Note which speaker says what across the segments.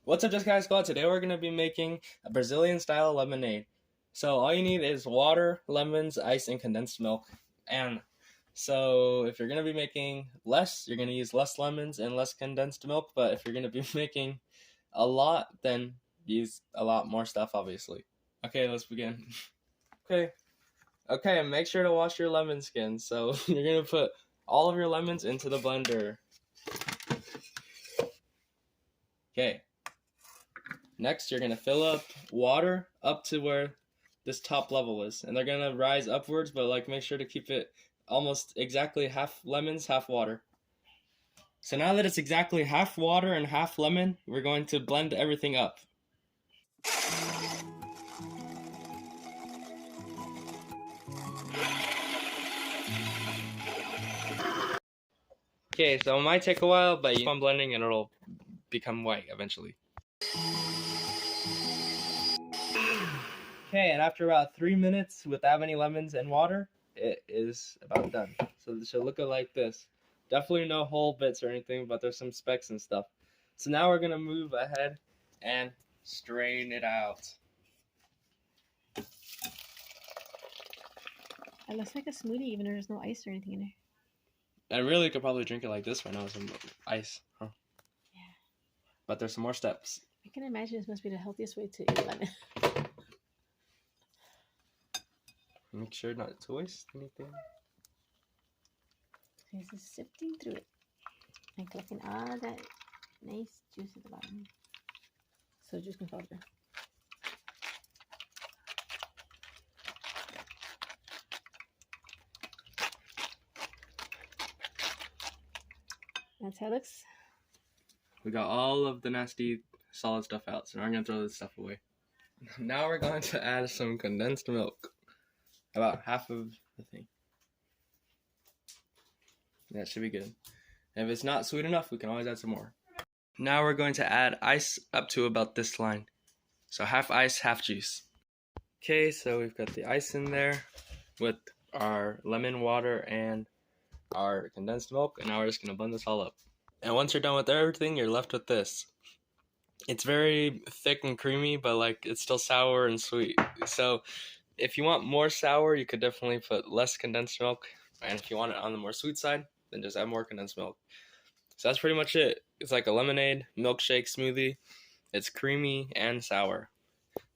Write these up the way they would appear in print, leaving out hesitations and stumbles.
Speaker 1: What's up, Just Guys Squad? Today we're going to be making a Brazilian style lemonade. So all you need is water, lemons, ice, and condensed milk. And so if you're going to be making less, you're going to use less lemons and less condensed milk. But if you're going to be making a lot, then use a lot more stuff, obviously. Okay, let's begin. Okay, make sure to wash your lemon skin. So you're going to put all of your lemons into the blender. Okay. Next, you're going to fill up water up to where this top level is. And they're going to rise upwards, but make sure to keep it almost exactly half lemons, half water. So now that it's exactly half water and half lemon, we're going to blend everything up. Okay, so it might take a while, but you keep on blending and it'll become white eventually. Okay, and after about 3 minutes without any lemons and water, it is about done. So it should look like this. Definitely no whole bits or anything, but there's some specks and stuff. So now we're gonna move ahead and strain it out.
Speaker 2: It looks like a smoothie even though there's no ice or anything in there.
Speaker 1: I really could probably drink it like this right now with some ice, huh?
Speaker 2: Yeah.
Speaker 1: But there's some more steps.
Speaker 2: I can imagine this must be the healthiest way to eat lemon.
Speaker 1: Make sure not to waste anything.
Speaker 2: So just sifting through it and collecting all that nice juice at the bottom. So juice can fall through. That's how it looks.
Speaker 1: We got all of the nasty solid stuff out, so now we're gonna throw this stuff away. Now we're going to add some condensed milk. About half of the thing. That should be good. And if it's not sweet enough, we can always add some more. Now we're going to add ice up to about this line. So half ice, half juice. Okay, so we've got the ice in there with our lemon water and our condensed milk, and now we're just gonna blend this all up. And once you're done with everything, you're left with this. It's very thick and creamy, but it's still sour and sweet. So if you want more sour, you could definitely put less condensed milk. And if you want it on the more sweet side, then just add more condensed milk. So that's pretty much it. It's like a lemonade, milkshake smoothie. It's creamy and sour.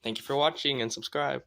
Speaker 1: Thank you for watching and subscribe.